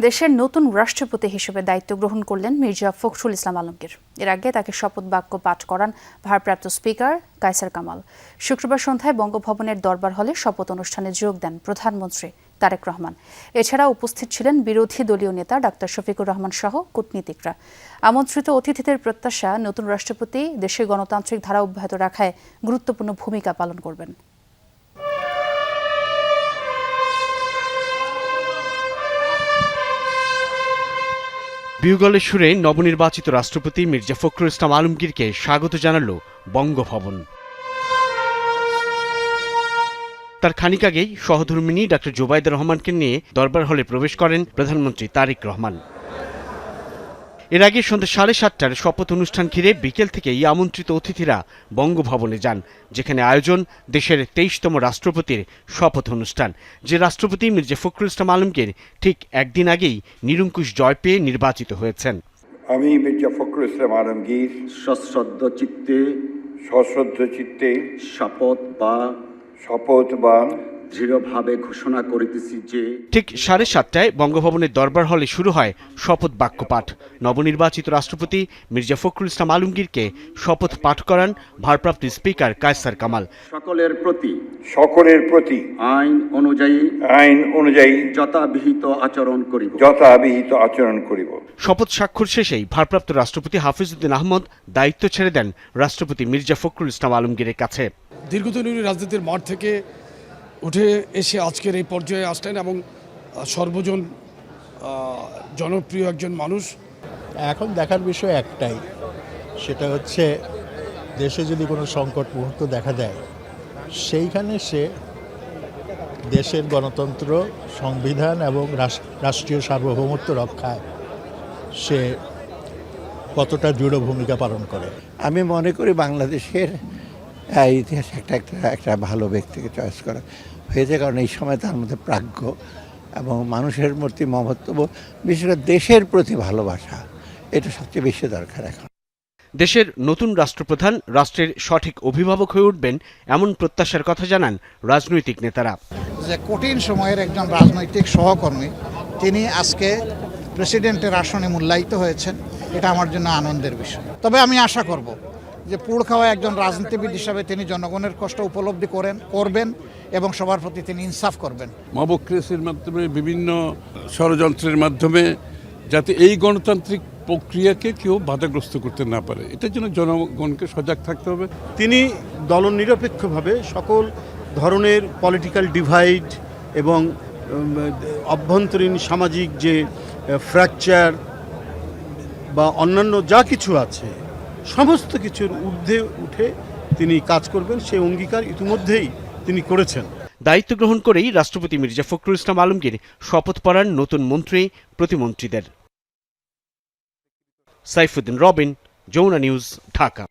দেশের নতুন রাষ্ট্রপতি হিসেবে দায়িত্ব গ্রহণ করলেন মির্জা ফখরুল ইসলাম আলমগীর। এর আগে তাকে শপথ বাক্য পাঠ করান ভারপ্রাপ্ত স্পিকার কায়সার কামাল। শুক্রবার সন্ধ্যায় বঙ্গভবনের দরবার হলে শপথ অনুষ্ঠানে যোগ দেন প্রধানমন্ত্রী তারেক রহমান। এছাড়া উপস্থিত ছিলেন বিরোধী দলীয় নেতা ডাক্তার শফিকুর রহমান সহ কূটনীতিকরা। আমন্ত্রিত অতিথিদের প্রত্যাশা, নতুন রাষ্ট্রপতি দেশের গণতান্ত্রিক ধারা অব্যাহত রাখায় গুরুত্বপূর্ণ ভূমিকা পালন করবেন। বিউগলের সুরে নবনির্বাচিত রাষ্ট্রপতি মির্জা ফখরুল ইসলাম আলমগীরকে স্বাগত জানাল বঙ্গভবন। তার খানিক আগেই সহধর্মিণী ডাক্তার জোবাইদা রহমানকে নিয়ে দরবার হলে প্রবেশ করেন প্রধানমন্ত্রী তারেক রহমান। এর আগে সন্ধ্যা 7:30টার শপথ অনুষ্ঠান ঘিরে বিকেল থেকেই আমন্ত্রিত অতিথিরা বঙ্গভবনে যান, যেখানে আয়োজন দেশের 23তম রাষ্ট্রপতির শপথ অনুষ্ঠান। যে রাষ্ট্রপতি মির্জা ফখরুল ইসলাম আলমগীর ঠিক একদিন আগেই নিরঙ্কুশ জয় পেয়ে নির্বাচিত হয়েছেন। আমি মির্জা ফখরুল ইসলাম আলমগীর সশ্রদ্ধ চিত্তে শপথ বা দৃঢ়ভাবে ঘোষণা করিতেছি যে ঠিক 7:30টায় বঙ্গভবনের দরবার হলে শুরু হয় শপথ বাক্য পাঠ। নবনির্বাচিত রাষ্ট্রপতি মির্জা ফখরুল ইসলাম আলমগীরকে শপথ পাঠ করান ভারপ্রাপ্ত স্পিকার কায়সার কামাল। সকলের প্রতি আইন অনুযায়ী যথাবিহিত আচরণ করিব। শপথ স্বাক্ষর শেষেই ভারপ্রাপ্ত রাষ্ট্রপতি হাফিজউদ্দিন আহমদ দায়িত্ব ছেড়ে দেন রাষ্ট্রপতি মির্জা ফখরুল ইসলাম আলমগীরের কাছে। দীর্ঘদিনের রাজনীতির মাঠ থেকে উঠে এসে আজকের এই পর্যায়ে আসলেন এবং সর্বজন জনপ্রিয় একজন মানুষ। এখন দেখার বিষয় একটাই, সেটা হচ্ছে দেশে যদি কোনো সংকট মুহূর্ত দেখা দেয়, সেইখানে সে দেশের গণতন্ত্র, সংবিধান এবং রাষ্ট্রীয় সার্বভৌমত্ব রক্ষায় সে কতটা দৃঢ় ভূমিকা পালন করে। আমি মনে করি বাংলাদেশের ইতিহাসে একটা ভালো ব্যক্তিকে চয়েস করা হয়েছে, কারণ এই সময় তার মধ্যে প্রাজ্ঞ এবং মানুষের প্রতি মমত্ব, বিশেষ করে দেশের প্রতি ভালোবাসা, এটা সবচেয়ে বেশি দরকার এখন। দেশের নতুন রাষ্ট্রপ্রধান রাষ্ট্রের সঠিক অভিভাবক হয়ে উঠবেন, এমন প্রত্যাশার কথা জানান রাজনৈতিক নেতারা। যে কঠিন সময়ের একজন রাজনৈতিক সহকর্মী তিনি আজকে প্রেসিডেন্টের আসনে মূল্যায়িত হয়েছেন, এটা আমার জন্য আনন্দের বিষয়। তবে আমি আশা করব যে পুড় খাওয়া একজন রাজনীতিবিদ হিসাবে তিনি জনগণের কষ্ট উপলব্ধি করবেন এবং সবার প্রতি তিনি ইনসাফ করবেন। মবক্রেসির মাধ্যমে, বিভিন্ন ষড়যন্ত্রের মাধ্যমে যাতে এই গণতান্ত্রিক প্রক্রিয়াকে কেউ বাধাগ্রস্ত করতে না পারে, এটার জন্য জনগণকে সজাগ থাকতে হবে। তিনি দলনিরপেক্ষভাবে সকল ধরনের পলিটিক্যাল ডিভাইড এবং অভ্যন্তরীণ সামাজিক যে ফ্র্যাকচার বা অন্যান্য যা কিছু আছে, সমস্ত কিছুর ঊর্ধ্বে উঠে তিনি কাজ করবেন, সেই অঙ্গীকার ইতিমধ্যেই তিনি করেছেন। দায়িত্ব গ্রহণ করেই রাষ্ট্রপতি মির্জা ফখরুল ইসলাম আলমগীর শপথ পড়ান নতুন মন্ত্রী প্রতিমন্ত্রীদের। সাইফুদ্দিন রবিন, যমুনা নিউজ, ঢাকা।